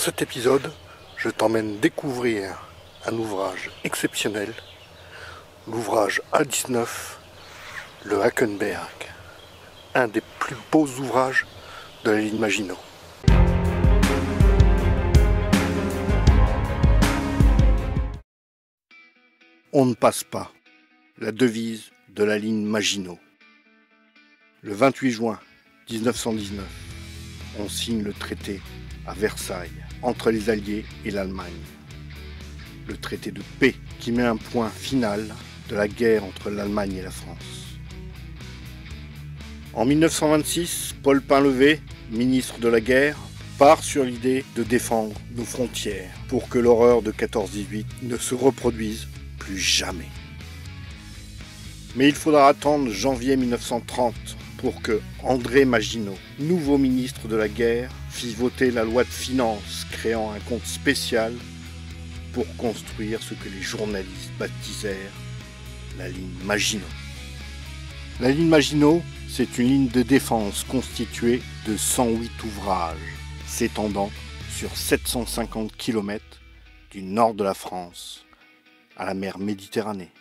cet épisode, je t'emmène découvrir un ouvrage exceptionnel, l'ouvrage A19, le Hakenberg, un des plus beaux ouvrages de la ligne Maginot. On ne passe pas, la devise de la ligne Maginot. Le 28 juin 1919, on signe le traité à Versailles entre les Alliés et l'Allemagne. Le traité de paix qui met un point final de la guerre entre l'Allemagne et la France. En 1926, Paul Painlevé, ministre de la guerre, part sur l'idée de défendre nos frontières pour que l'horreur de 14-18 ne se reproduise plus jamais. Mais il faudra attendre janvier 1930 pour que André Maginot, nouveau ministre de la guerre, fit voter la loi de finances créant un compte spécial pour construire ce que les journalistes baptisèrent la ligne Maginot. La ligne Maginot, c'est une ligne de défense constituée de 108 ouvrages s'étendant sur 750 km du nord de la France à la mer Méditerranée.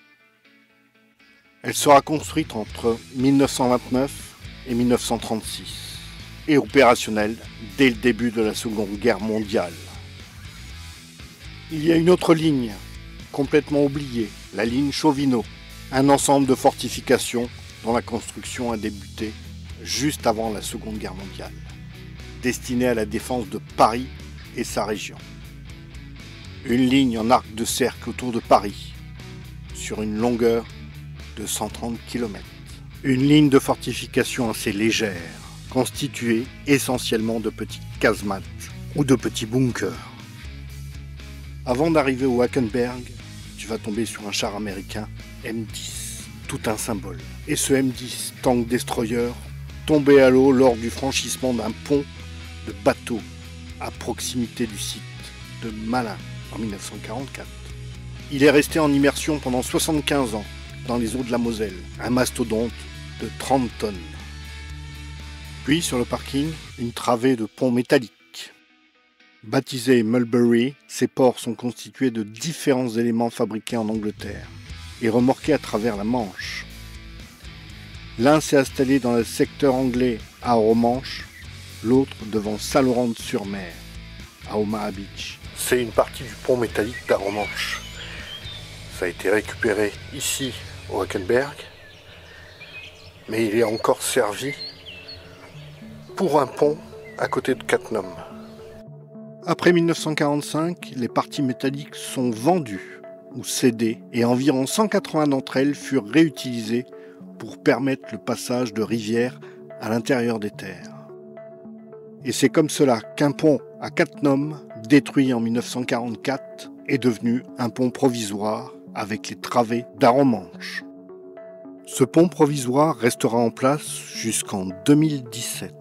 Elle sera construite entre 1929 et 1936 et opérationnelle dès le début de la Seconde Guerre mondiale. Il y a une autre ligne, complètement oubliée, la ligne Chauvinot, un ensemble de fortifications dont la construction a débuté juste avant la Seconde Guerre mondiale, destinée à la défense de Paris et sa région. Une ligne en arc de cercle autour de Paris, sur une longueur de 130 km. Une ligne de fortification assez légère, constituée essentiellement de petites casemates ou de petits bunkers. Avant d'arriver au Hakenberg, tu vas tomber sur un char américain M10, tout un symbole. Et ce M10 tank destroyer tombé à l'eau lors du franchissement d'un pont de bateau à proximité du site de Malin en 1944. Il est resté en immersion pendant 75 ans dans les eaux de la Moselle, un mastodonte de 30 tonnes. Puis sur le parking, une travée de pont métallique. Baptisés Mulberry, ces ports sont constitués de différents éléments fabriqués en Angleterre et remorqués à travers la Manche. L'un s'est installé dans le secteur anglais à Romanche, l'autre devant Saint-Laurent-sur-Mer, à Omaha Beach. C'est une partie du pont métallique d'Aromanche. Ça a été récupéré ici au Hakenberg, mais il est encore servi pour un pont à côté de Cattenom. Après 1945, les parties métalliques sont vendues ou cédées et environ 180 d'entre elles furent réutilisées pour permettre le passage de rivières à l'intérieur des terres. Et c'est comme cela qu'un pont à Cattenom, détruit en 1944, est devenu un pont provisoire avec les travées d'Aromanche. Ce pont provisoire restera en place jusqu'en 2017.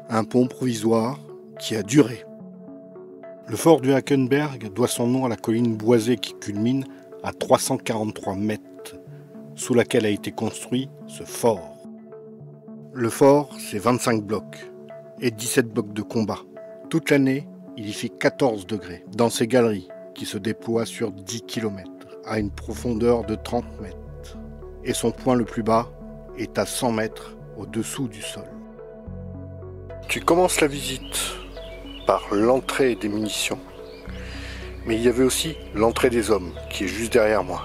Un pont provisoire qui a duré. Le fort du Hakenberg doit son nom à la colline boisée qui culmine à 343 mètres, sous laquelle a été construit ce fort. Le fort, c'est 25 blocs et 17 blocs de combat. Toute l'année, il y fait 14 degrés dans ces galeries qui se déploient sur 10 km à une profondeur de 30 mètres. Et son point le plus bas est à 100 mètres au-dessous du sol. Tu commences la visite par l'entrée des munitions, mais il y avait aussi l'entrée des hommes qui est juste derrière moi.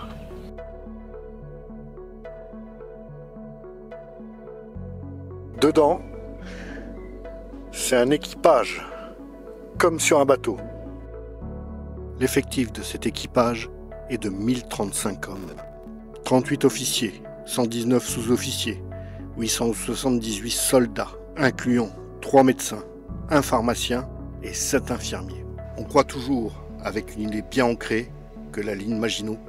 Dedans, c'est un équipage, comme sur un bateau. L'effectif de cet équipage est de 1035 hommes. 38 officiers, 119 sous-officiers, 878 soldats, incluant 3 médecins, un pharmacien et 7 infirmiers. On croit toujours, avec une idée bien ancrée, que la ligne Maginot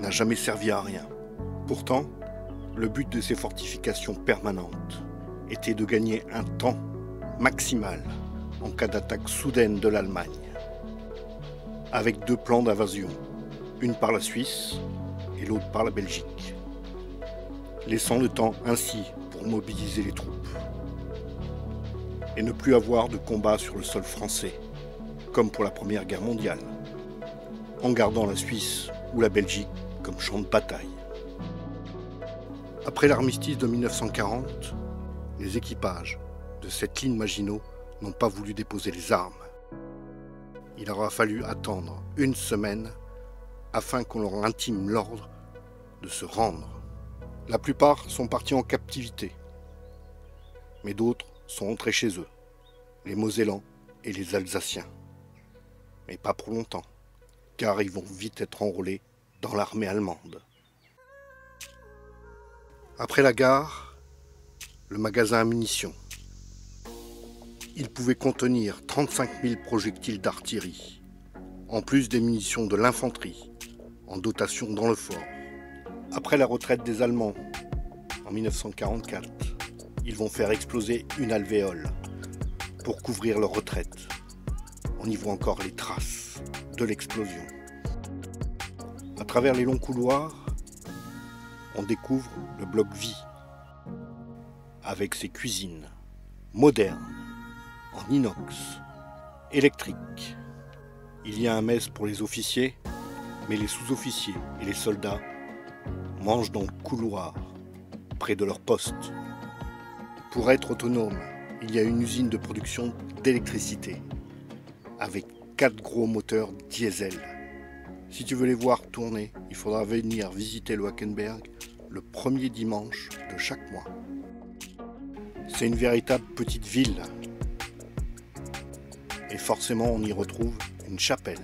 n'a jamais servi à rien. Pourtant, le but de ces fortifications permanentes était de gagner un temps maximal en cas d'attaque soudaine de l'Allemagne, avec 2 plans d'invasion, une par la Suisse et l'autre par la Belgique, laissant le temps ainsi pour mobiliser les troupes et ne plus avoir de combat sur le sol français, comme pour la Première Guerre mondiale, en gardant la Suisse ou la Belgique comme champ de bataille. Après l'armistice de 1940, les équipages de cette ligne Maginot n'ont pas voulu déposer les armes. Il aura fallu attendre une semaine afin qu'on leur intime l'ordre de se rendre. La plupart sont partis en captivité, mais d'autres sont rentrés chez eux, les Mosellans et les Alsaciens. Mais pas pour longtemps, car ils vont vite être enrôlés dans l'armée allemande. Après la gare, le magasin à munitions. Il pouvait contenir 35 000 projectiles d'artillerie, en plus des munitions de l'infanterie, en dotation dans le fort. Après la retraite des Allemands, en 1944, ils vont faire exploser une alvéole pour couvrir leur retraite. On y voit encore les traces de l'explosion. À travers les longs couloirs, on découvre le bloc Vie, avec ses cuisines modernes, en inox, électriques. Il y a un mess pour les officiers, mais les sous-officiers et les soldats mangent dans le couloir, près de leur poste. Pour être autonome, il y a une usine de production d'électricité, avec 4 gros moteurs diesel. Si tu veux les voir tourner, il faudra venir visiter le Wackenberg le premier dimanche de chaque mois. C'est une véritable petite ville. Et forcément, on y retrouve une chapelle.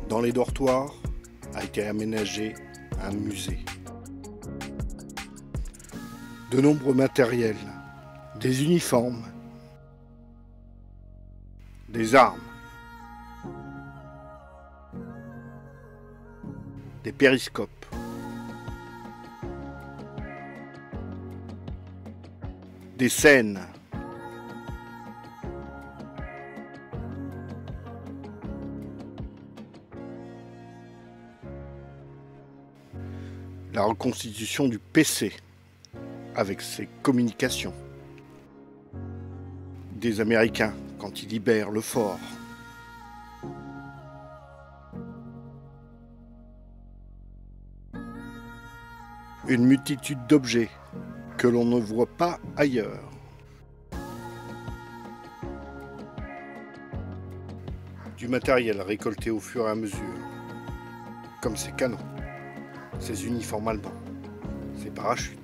Dans les dortoirs a été aménagé un musée. De nombreux matériels, des uniformes, des armes, des périscopes, des scènes, la reconstitution du PC avec ses communications, des Américains quand ils libèrent le fort, une multitude d'objets que l'on ne voit pas ailleurs. Du matériel récolté au fur et à mesure, comme ces canons, ces uniformes allemands, ces parachutes.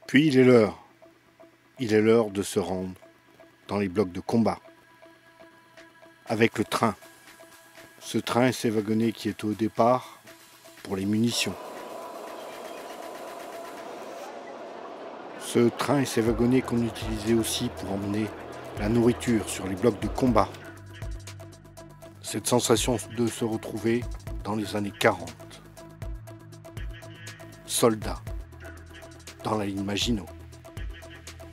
Puis il est l'heure. Il est l'heure de se rendre dans les blocs de combat. Avec le train. Ce train et ses wagonnets qui est au départ pour les munitions. Ce train et ses wagonnets qu'on utilisait aussi pour emmener la nourriture sur les blocs de combat. Cette sensation de se retrouver dans les années 40. Soldat, dans la ligne Maginot,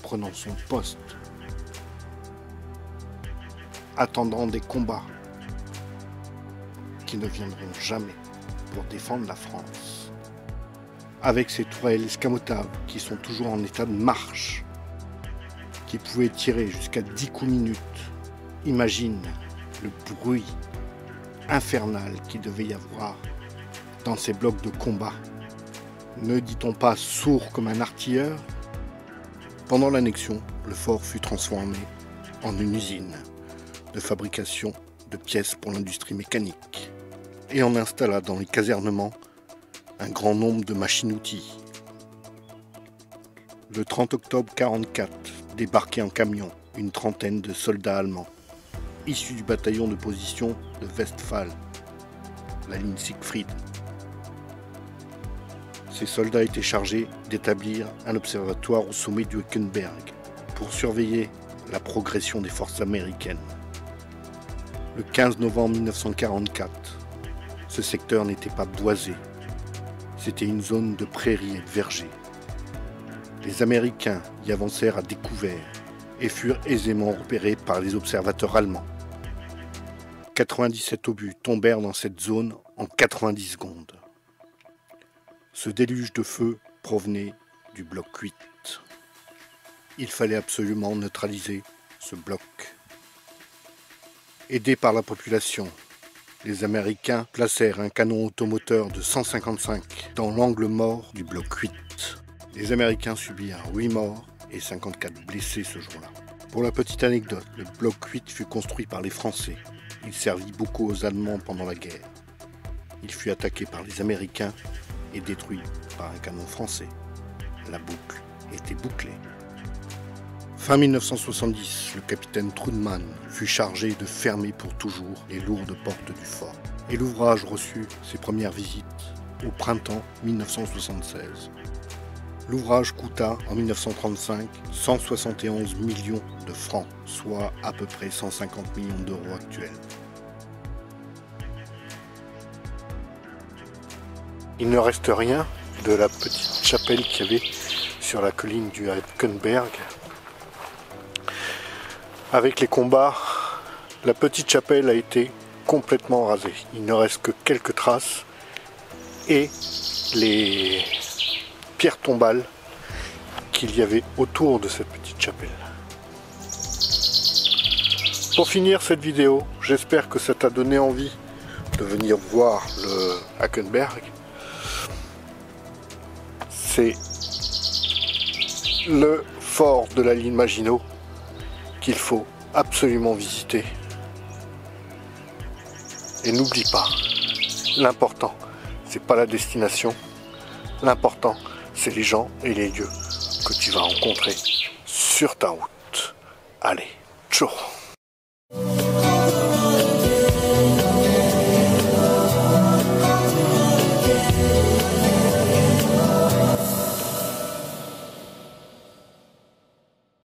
prenant son poste, attendant des combats qui ne viendront jamais pour défendre la France. Avec ces tourelles escamotables qui sont toujours en état de marche, qui pouvaient tirer jusqu'à 10 coups minutes. Imagine le bruit infernal qu'il devait y avoir dans ces blocs de combat. Ne dit-on pas sourd comme un artilleur? Pendant l'annexion, le fort fut transformé en une usine de fabrication de pièces pour l'industrie mécanique et on installa dans les casernements un grand nombre de machines-outils. Le 30 octobre 1944, débarquaient en camion une trentaine de soldats allemands, issus du bataillon de position de Westphal, la ligne Siegfried. Ces soldats étaient chargés d'établir un observatoire au sommet du Wackenberg pour surveiller la progression des forces américaines. Le 15 novembre 1944, ce secteur n'était pas boisé. C'était une zone de prairies et de vergers. Les Américains y avancèrent à découvert et furent aisément repérés par les observateurs allemands. 97 obus tombèrent dans cette zone en 90 secondes. Ce déluge de feu provenait du bloc 8. Il fallait absolument neutraliser ce bloc. Aidés par la population, les Américains placèrent un canon automoteur de 155 dans l'angle mort du bloc 8. Les Américains subirent 8 morts et 54 blessés ce jour-là. Pour la petite anecdote, le bloc 8 fut construit par les Français. Il servit beaucoup aux Allemands pendant la guerre. Il fut attaqué par les Américains et détruit par un canon français. La boucle était bouclée. Fin 1970, le capitaine Trudman fut chargé de fermer pour toujours les lourdes portes du fort. Et l'ouvrage reçut ses premières visites au printemps 1976. L'ouvrage coûta en 1935 171 millions de francs, soit à peu près 150 millions d'euros actuels. Il ne reste rien de la petite chapelle qu'il y avait sur la colline du Hakenberg. Avec les combats, la petite chapelle a été complètement rasée. Il ne reste que quelques traces et les pierres tombales qu'il y avait autour de cette petite chapelle. Pour finir cette vidéo, j'espère que ça t'a donné envie de venir voir le Hakenberg. C'est le fort de la ligne Maginot qu'il faut absolument visiter. Et n'oublie pas, l'important, c'est pas la destination, l'important, c'est les gens et les lieux que tu vas rencontrer sur ta route. Allez, ciao!